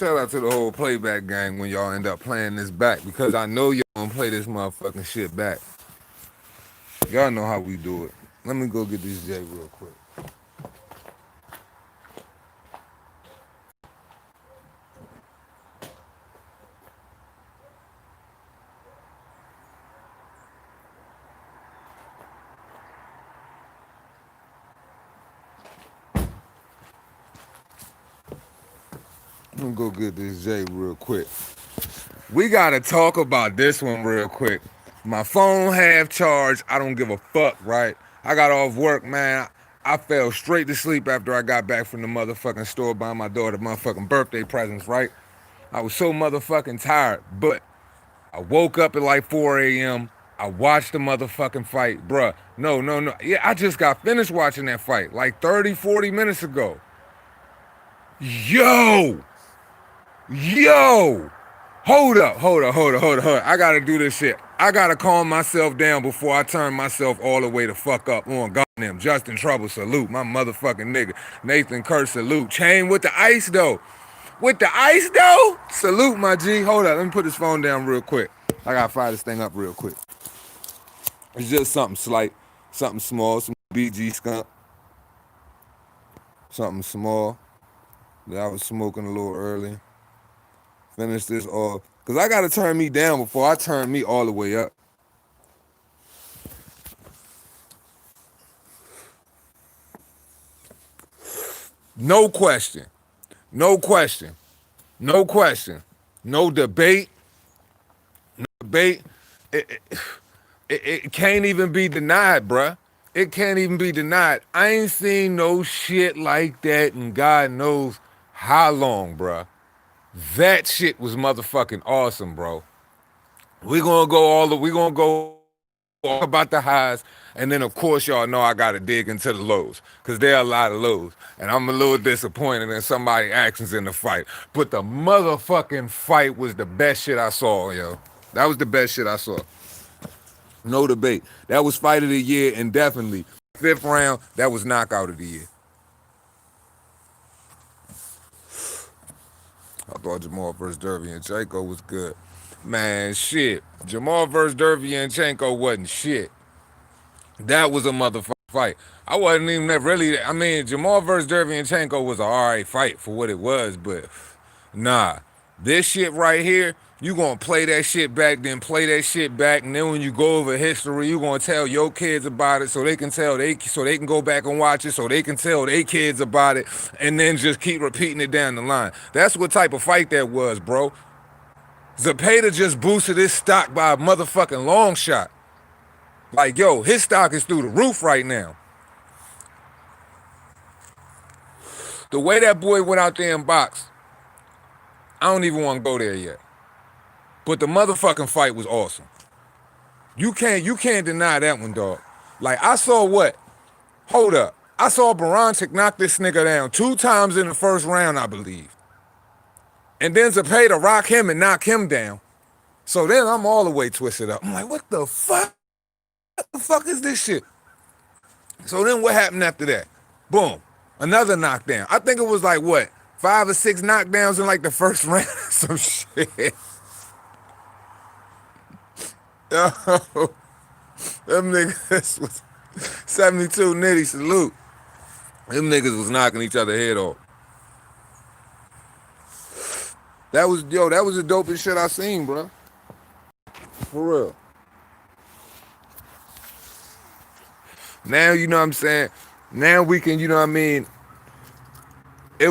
shout out to the whole playback gang when y'all end up playing this back because I know y'all gonna play this motherfucking shit back. Y'all know how we do it. Let me go get this J real quick. I'm gonna go get this J real quick. We gotta talk about this one real quick. My phone half charged. I don't give a fuck, right? I got off work, man. I fell straight to sleep after I got back from the motherfucking store buying my daughter motherfucking birthday presents, right? I was so motherfucking tired, but I woke up at like 4 a.m. I watched the motherfucking fight, bruh. No. Yeah, I just got finished watching that fight like 30, 40 minutes ago. Yo! Yo! Hold up. I gotta do this shit. I gotta calm myself down before I turn myself all the way the fuck up on goddamn Justin Trouble, salute. My motherfucking nigga. Nathan Kerr, salute. Chain with the ice though. With the ice though? Salute my G. Hold up, let me put this phone down real quick. I gotta fire this thing up real quick. It's just something slight, something small, some BG skunk. Something small that I was smoking a little early. Finish this off. Because I got to turn me down before I turn me all the way up. No question. No question. No question. No debate. No debate. It can't even be denied, bruh. It can't even be denied. I ain't seen no shit like that in God knows how long, bruh. That shit was motherfucking awesome, bro. We gonna go all about the highs, and then of course y'all know I gotta dig into the lows, cause there are a lot of lows, and I'm a little disappointed in somebody's actions in the fight. But the motherfucking fight was the best shit I saw, yo. That was the best shit I saw. No debate. That was fight of the year, and definitely fifth round. That was knockout of the year. I thought Jamal versus Derevyanchenko was good. Man, shit. Jamal versus Derevyanchenko wasn't shit. That was a motherfucking fight. I wasn't even really. I mean, Jamal versus Derevyanchenko was an alright fight for what it was, but nah. This shit right here, you gonna play that shit back, then play that shit back, and then when you go over history, you gonna tell your kids about it so they can go back and watch it, so they can tell their kids about it, and then just keep repeating it down the line. That's what type of fight that was, bro. Zepeda just boosted his stock by a motherfucking long shot. Like, yo, his stock is through the roof right now. The way that boy went out there and boxed, I don't even want to go there yet. But the motherfucking fight was awesome. You can't deny that one, dog. Like, I saw what? Hold up. I saw Baranchyk knock this nigga down 2 times in the first round, I believe. And then Zepeda rock him and knock him down. So then I'm all the way twisted up. I'm like, what the fuck? What the fuck is this shit? So then what happened after that? Boom. Another knockdown. I think it was like, what? 5 or 6 knockdowns in like the first round or some shit. Yo, them niggas was 72 nitty salute. Them niggas was knocking each other head off. That was the dopest shit I seen, bro. For real. Now, you know what I'm saying? Now we can, you know what I mean? That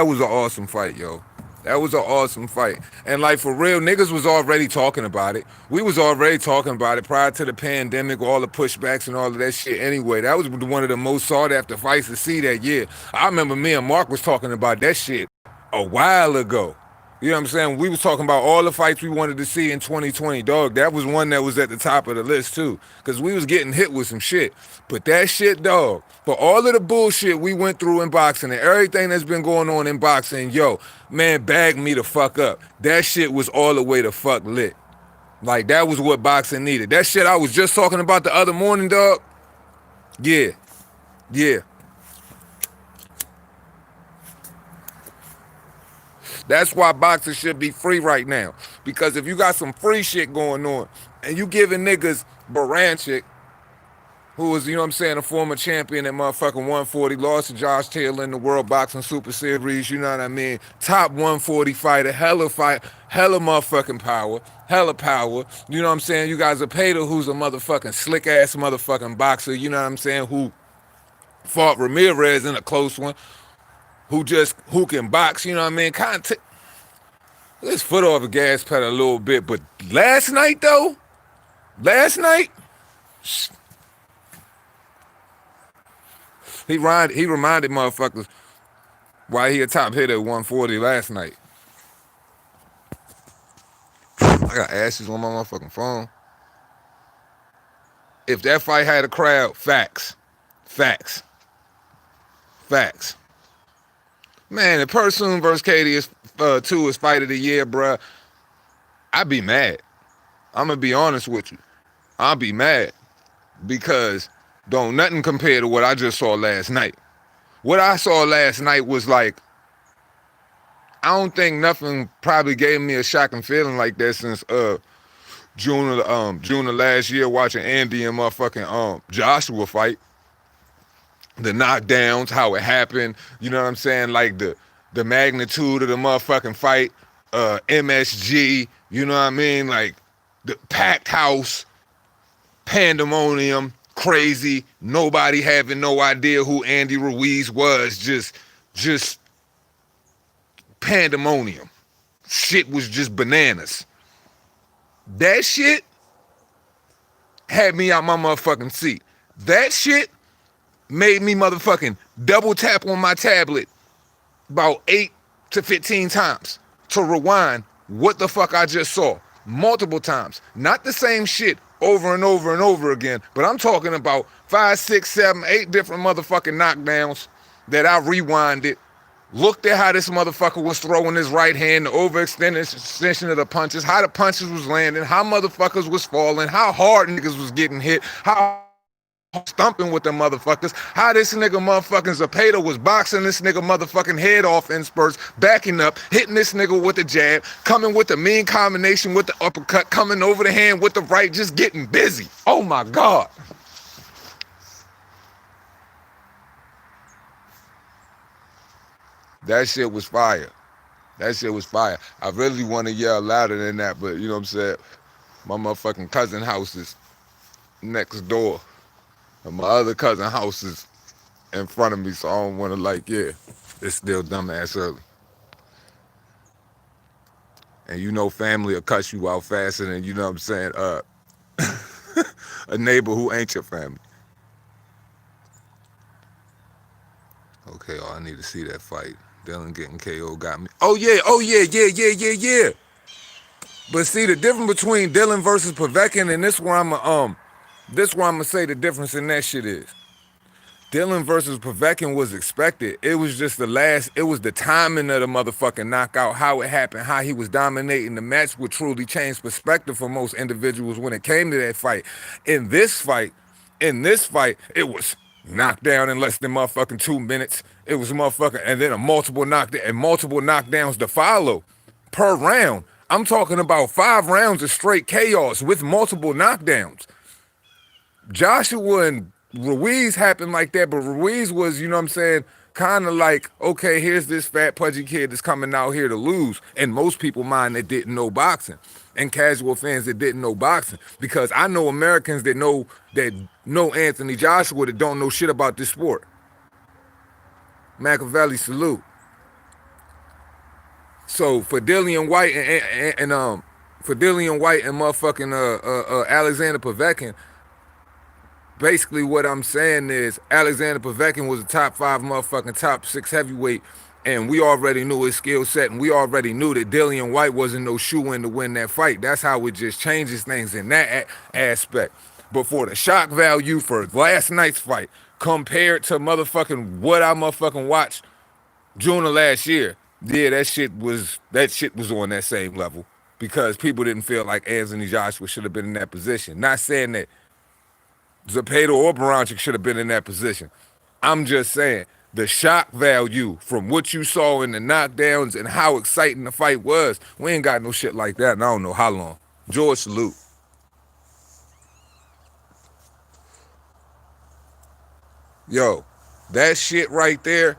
was an awesome fight, yo. That was an awesome fight. And like for real, niggas was already talking about it. We was already talking about it prior to the pandemic, all the pushbacks and all of that shit anyway. That was one of the most sought after fights to see that year. I remember me and Mark was talking about that shit a while ago. You know what I'm saying? We was talking about all the fights we wanted to see in 2020, dog. That was one that was at the top of the list too, because we was getting hit with some shit. But that shit, dog, for all of the bullshit we went through in boxing and everything that's been going on in boxing, yo, man, bag me the fuck up. That shit was all the way the fuck lit. Like, that was what boxing needed. That shit I was just talking about the other morning, dog. Yeah. That's why boxing should be free right now. Because if you got some free shit going on and you giving niggas Baranchyk, who was, you know what I'm saying, a former champion at motherfucking 140, lost to Josh Taylor in the World Boxing Super Series, you know what I mean? Top 140 fighter, hella motherfucking power, hella power. You know what I'm saying? You got Zepeda, who's a motherfucking slick ass motherfucking boxer, you know what I'm saying, who fought Ramirez in a close one, who can box, you know what I mean? Kind of his foot off the gas pedal a little bit, but last night though, last night, he reminded motherfuckers why he a top hitter at 140 last night. I got ashes on my motherfucking phone. If that fight had a crowd, facts, facts, facts. Man, if Pursoon versus Katie is 2 is fight of the year, bruh, I'd be mad. I'm gonna be honest with you. I'll be mad because don't nothing compare to what I just saw last night. What I saw last night was like, I don't think nothing probably gave me a shocking feeling like that since June of last year watching Andy and motherfucking Joshua fight. The knockdowns, how it happened, you know what I'm saying? Like the magnitude of the motherfucking fight, MSG, you know what I mean? Like the packed house, pandemonium, crazy, nobody having no idea who Andy Ruiz was, just pandemonium. Shit was just bananas. That shit had me out my motherfucking seat. That shit made me motherfucking double tap on my tablet about 8 to 15 times to rewind what the fuck I just saw. Multiple times. Not the same shit over and over and over again, but I'm talking about 5, 6, 7, 8 different motherfucking knockdowns that I rewinded. Looked at how this motherfucker was throwing his right hand, the overextended extension of the punches, how the punches was landing, how motherfuckers was falling, how hard niggas was getting hit, how stumping with the motherfuckers, how this nigga motherfucking Zepeda was boxing this nigga motherfucking head off in spurts, backing up, hitting this nigga with the jab, coming with the mean combination with the uppercut, coming over the hand with the right, just getting busy. Oh my God. That shit was fire. That shit was fire. I really want to yell louder than that, but you know what I'm saying? My motherfucking cousin house is next door. And my other cousin house is in front of me, so I don't want to like, yeah, it's still dumbass early. And you know family will cuss you out faster than, you know what I'm saying, a neighbor who ain't your family. Okay, oh, I need to see that fight. Dylan getting KO got me. Oh yeah. But see, the difference between Dylan versus Povetkin and this where I'm gonna say the difference in that shit is. Dylan versus Povetkin was expected. It was just it was the timing of the motherfucking knockout, how it happened, how he was dominating the match would truly change perspective for most individuals when it came to that fight. In this fight, it was knocked down in less than motherfucking 2 minutes. It was motherfucking, and then multiple knockdowns to follow per round. I'm talking about 5 rounds of straight chaos with multiple knockdowns. Joshua and Ruiz happened like that, but Ruiz was, you know what I'm saying, kind of like, okay, here's this fat, pudgy kid that's coming out here to lose. And most people mind that didn't know boxing, and casual fans that didn't know boxing. Because I know Americans that know Anthony Joshua that don't know shit about this sport. Machiavelli salute. So for Dillian White and motherfucking Alexander Povetkin, basically what I'm saying is Alexander Povetkin was a top 5 motherfucking top 6 heavyweight, and we already knew his skill set, and we already knew that Dillian White wasn't no shoe-in to win that fight. That's how it just changes things in that aspect. But for the shock value for last night's fight compared to motherfucking what I motherfucking watched June of last year, yeah, that shit was on that same level because people didn't feel like Anthony Joshua should have been in that position. Not saying that Zepeda or Baranchyk should have been in that position. I'm just saying The shock value from what you saw in the knockdowns and how exciting the fight was, we ain't got no shit like that, and I don't know how long. George, salute. Yo, that shit right there,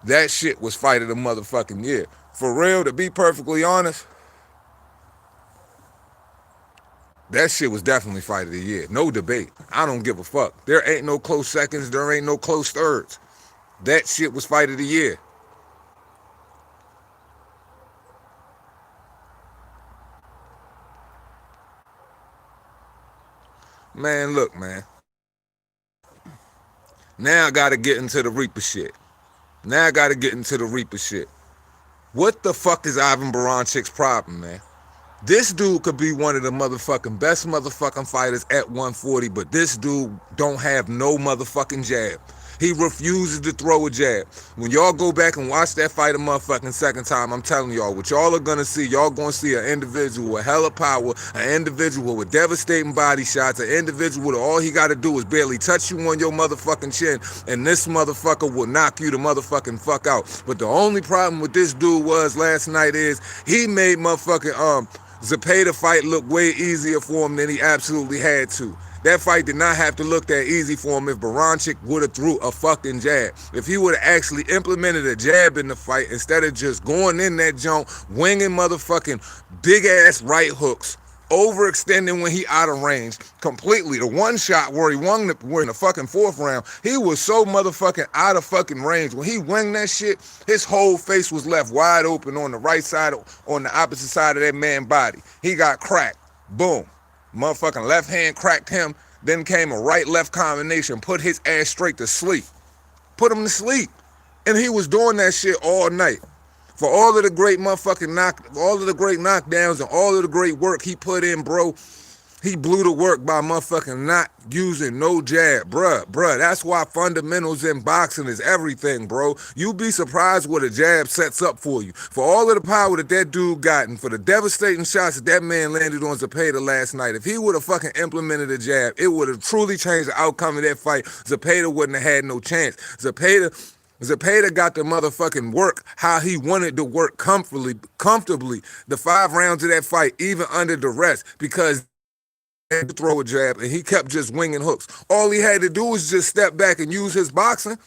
that shit was fight of the motherfucking year. For real, to be perfectly honest, that shit was definitely fight of the year. No debate. I don't give a fuck. There ain't no close seconds. There ain't no close thirds. That shit was fight of the year. Man, look, man. Now I gotta get into the Reaper shit. Now I gotta get into the Reaper shit. What the fuck is Ivan Baranchyk's problem, man? This dude could be one of the motherfucking best motherfucking fighters at 140, but this dude don't have no motherfucking jab. He refuses to throw a jab. When y'all go back and watch that fight a motherfucking second time, I'm telling y'all, what y'all are gonna see, y'all gonna see an individual with hella power, an individual with devastating body shots, an individual that all he gotta do is barely touch you on your motherfucking chin, and this motherfucker will knock you the motherfucking fuck out. But the only problem with this dude was last night is he made motherfucking Zepeda fight looked way easier for him than he absolutely had to. That fight did not have to look that easy for him if Baranchyk would have threw a fucking jab. If he would have actually implemented a jab in the fight instead of just going in that jump, winging motherfucking big ass right hooks, overextending when he out of range completely. The one shot where he won were in the fucking fourth round, he was so motherfucking out of fucking range. When he winged that shit, his whole face was left wide open on the right side, on the opposite side of that man's body. He got cracked. Boom. Motherfucking left hand cracked him. Then came a right left combination, put his ass straight to sleep. Put him to sleep. And he was doing that shit all night. For all of the great motherfucking all of the great knockdowns and all of the great work he put in, bro, he blew the work by motherfucking not using no jab. Bruh, that's why fundamentals in boxing is everything, bro. You be surprised what a jab sets up for you. For all of the power that that dude got and for the devastating shots that that man landed on Zepeda last night, if he would have fucking implemented a jab, it would have truly changed the outcome of that fight. Zepeda wouldn't have had no chance. Zepeda got the motherfucking work how he wanted to work comfortably. The 5 rounds of that fight, even under duress, because to throw a jab and he kept just winging hooks. All he had to do was just step back and use his boxing,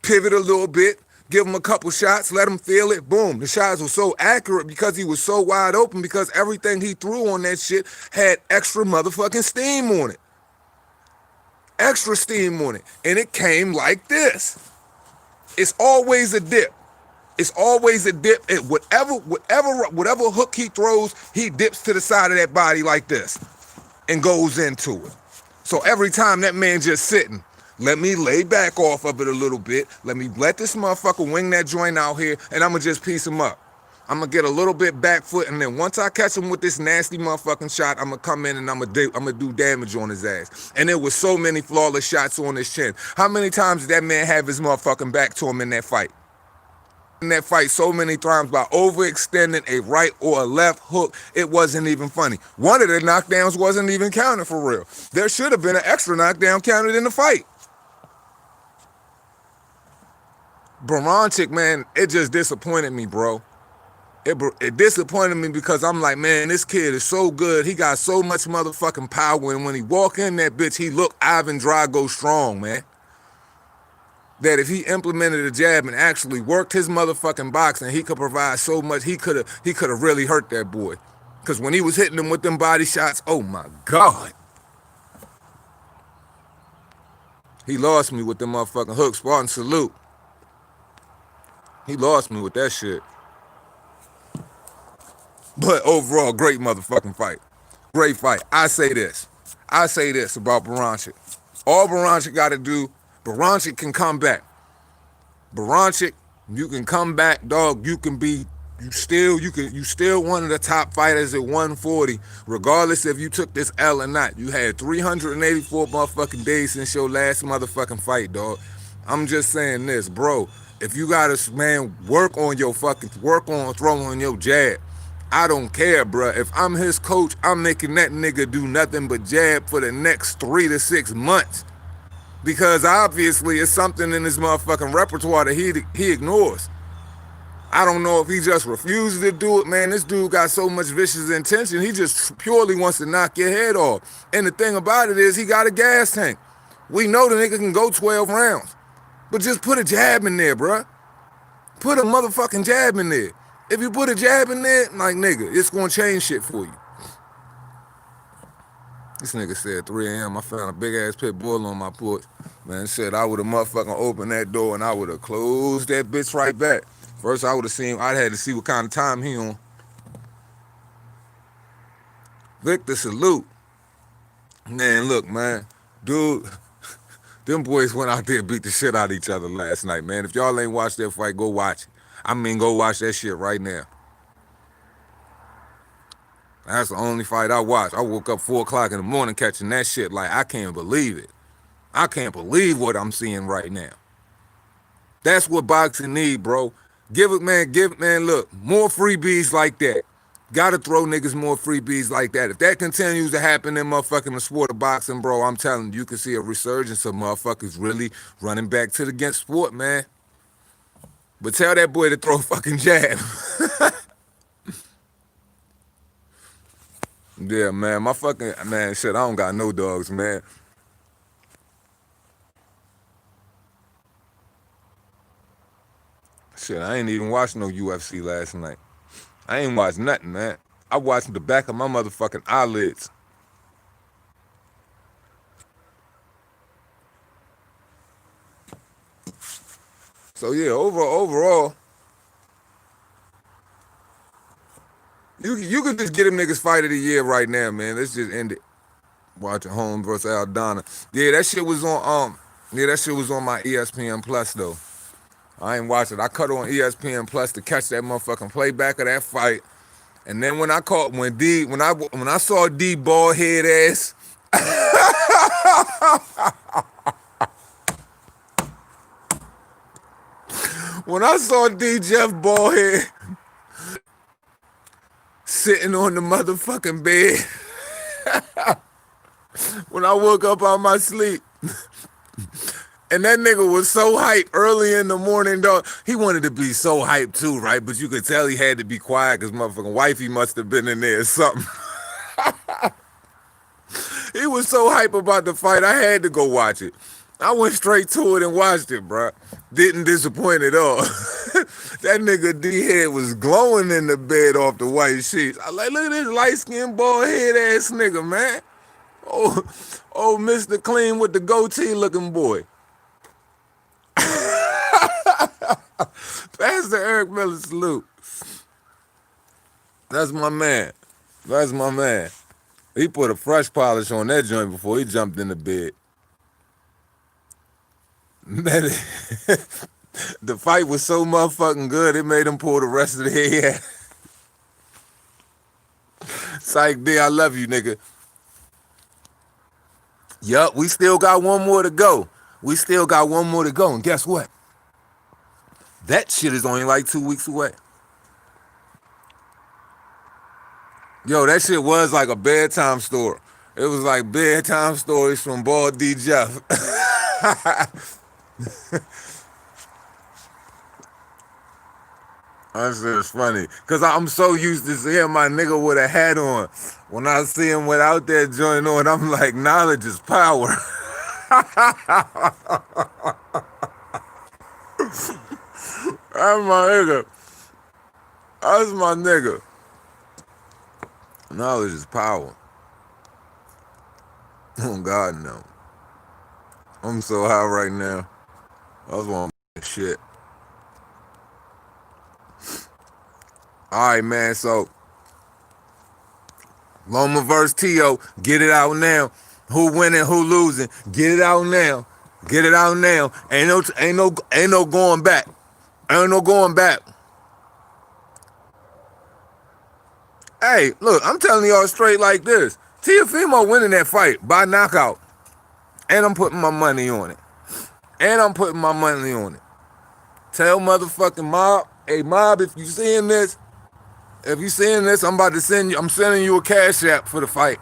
pivot a little bit, give him a couple shots, let him feel it. Boom. The shots were so accurate because he was so wide open because everything he threw on that shit had extra motherfucking steam on it. Extra steam on it. And it came like this. It's always a dip. It's always a dip. And whatever hook he throws, he dips to the side of that body like this and goes into it. So every time that man just sitting, let me lay back off of it a little bit. Let me let this motherfucker wing that joint out here, and I'm going to just piece him up. I'm going to get a little bit back foot, and then once I catch him with this nasty motherfucking shot, I'm going to come in and I'm going to do damage on his ass. And there was so many flawless shots on his chin. How many times did that man have his motherfucking back to him in that fight? In that fight so many times by overextending a right or a left hook, it wasn't even funny. One of the knockdowns wasn't even counted for real. There should have been an extra knockdown counted in the fight. Baranchyk, man, it just disappointed me, bro. It disappointed me because I'm like, man, this kid is so good. He got so much motherfucking power, and when he walk in that bitch, he look Ivan Drago strong, man. That if he implemented a jab and actually worked his motherfucking boxing, he could provide so much. He could have really hurt that boy. Because when he was hitting him with them body shots, oh my God. He lost me with them motherfucking hooks. Spartan salute. He lost me with that shit. But overall, great motherfucking fight. Great fight. I say this about Baranchyk. All Baranchyk got to do, Baranchyk can come back. Baranchyk, you can come back, dog. You still one of the top fighters at 140, regardless if you took this L or not. You had 384 motherfucking days since your last motherfucking fight, dog. I'm just saying this, bro. If you gotta, man, work on throwing your jab. I don't care, bro. If I'm his coach, I'm making that nigga do nothing but jab for the next 3 to 6 months. because obviously it's something in his motherfucking repertoire that he ignores. I don't know if he just refuses to do it, man. This dude got so much vicious intention. He just purely wants to knock your head off. And the thing about it is he got a gas tank. We know the nigga can go 12 rounds. But just put a jab in there, bruh. Put a motherfucking jab in there. If you put a jab in there, like, nigga, it's gonna change shit for you. This nigga said 3 a.m. I found a big ass pit bull on my porch. Man said I would have motherfucking opened that door and I would have closed that bitch right back. First I would have seen, I'd had to see what kind of time he on. Victor, salute. Man, look, man. Dude, them boys went out there and beat the shit out of each other last night, man. If y'all ain't watched that fight, go watch it. I mean, go watch that shit right now. That's the only fight I watched. I woke up 4 o'clock in the morning catching that shit like, I can't believe it. I can't believe what I'm seeing right now. That's what boxing need, bro. Give it, man, look, more freebies like that. Gotta throw niggas more freebies like that. If that continues to happen in motherfucking the sport of boxing, bro, I'm telling you, you can see a resurgence of motherfuckers really running back to the against sport, man. But tell that boy to throw a fucking jab. Yeah, man, my fucking, man, shit, I don't got no dogs, man. Shit, I ain't even watched no UFC last night. I ain't watched nothing, man. I watched the back of my motherfucking eyelids. So yeah, overall, you could just get them niggas fight of the year right now, man. Let's just end it. Watching Holmes versus Aldana. Yeah, that shit was on my ESPN Plus though. I ain't watched it. I cut on ESPN Plus to catch that motherfucking playback of that fight. And then when I saw D bald head ass, when I saw D Jeff bald head sitting on the motherfucking bed, when I woke up out my sleep, and that nigga was so hyped early in the morning, dog. He wanted to be so hyped too, right? But you could tell he had to be quiet because motherfucking wifey must have been in there or something. He was so hype about the fight, I had to go watch it. I went straight to it and watched it, bro. Didn't disappoint at all. That nigga D-head was glowing in the bed off the white sheets. I like, look at this light-skinned, bald-head ass nigga, man. Oh, Mr. Clean with the goatee looking boy. Pastor Eric Miller, salute. That's my man. That's my man. He put a fresh polish on that joint before he jumped in the bed. Man, the fight was so motherfucking good, it made him pull the rest of the hair. Psych D, I love you, nigga. Yup, we still got one more to go. And guess what? That shit is only like 2 weeks away. Yo, that shit was like a bedtime story. It was like bedtime stories from Bald D Jeff. That shit is funny. Cause I'm so used to seeing my nigga with a hat on. When I see him without that joint on, I'm like, knowledge is power. That's my nigga. That's my nigga. Knowledge is power. Oh God, no. I'm so high right now. I was want shit. Alright, man, so Loma versus Tio, get it out now. Who winning, who losing? Get it out now. Get it out now. Ain't no going back. Ain't no going back. Hey, look, I'm telling y'all straight like this. Teofimo winning that fight by knockout. And I'm putting my money on it. Tell motherfucking Mob, hey Mob, if you seeing this, I'm sending you a cash app for the fight.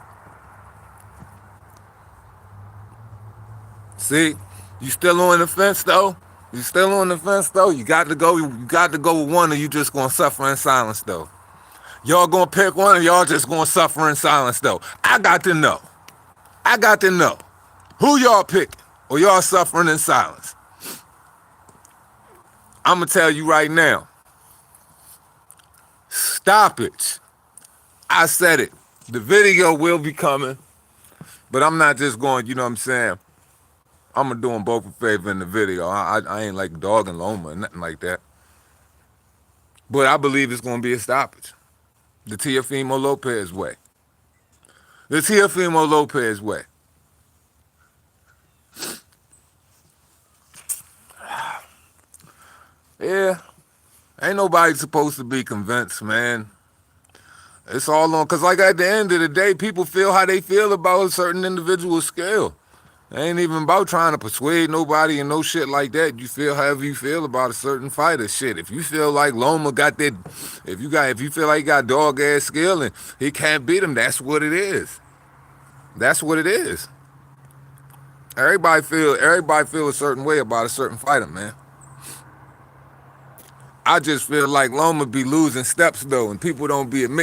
See? You still on the fence though? You still on the fence though? You got to go. You got to go with one, or you just gonna suffer in silence though. Y'all gonna pick one, or y'all just gonna suffer in silence though. I got to know. I got to know who y'all pick, or y'all suffering in silence. I'm gonna tell you right now. Stop it. I said it. The video will be coming, but I'm not just going. You know what I'm saying? I'm gonna do them both a favor in the video. I ain't like dogging Loma or nothing like that. But I believe it's gonna be a stoppage. The Teofimo Lopez way. The Teofimo Lopez way. Yeah, ain't nobody supposed to be convinced, man. It's all on, cause like at the end of the day, people feel how they feel about a certain individual skill. It ain't even about trying to persuade nobody and no shit like that. You feel however you feel about a certain fighter. Shit, if you feel like Loma got that, if you feel like he got dog ass skill and he can't beat him, that's what it is. That's what it is. Everybody feel a certain way about a certain fighter, man. I just feel like Loma be losing steps though, and people don't be admitting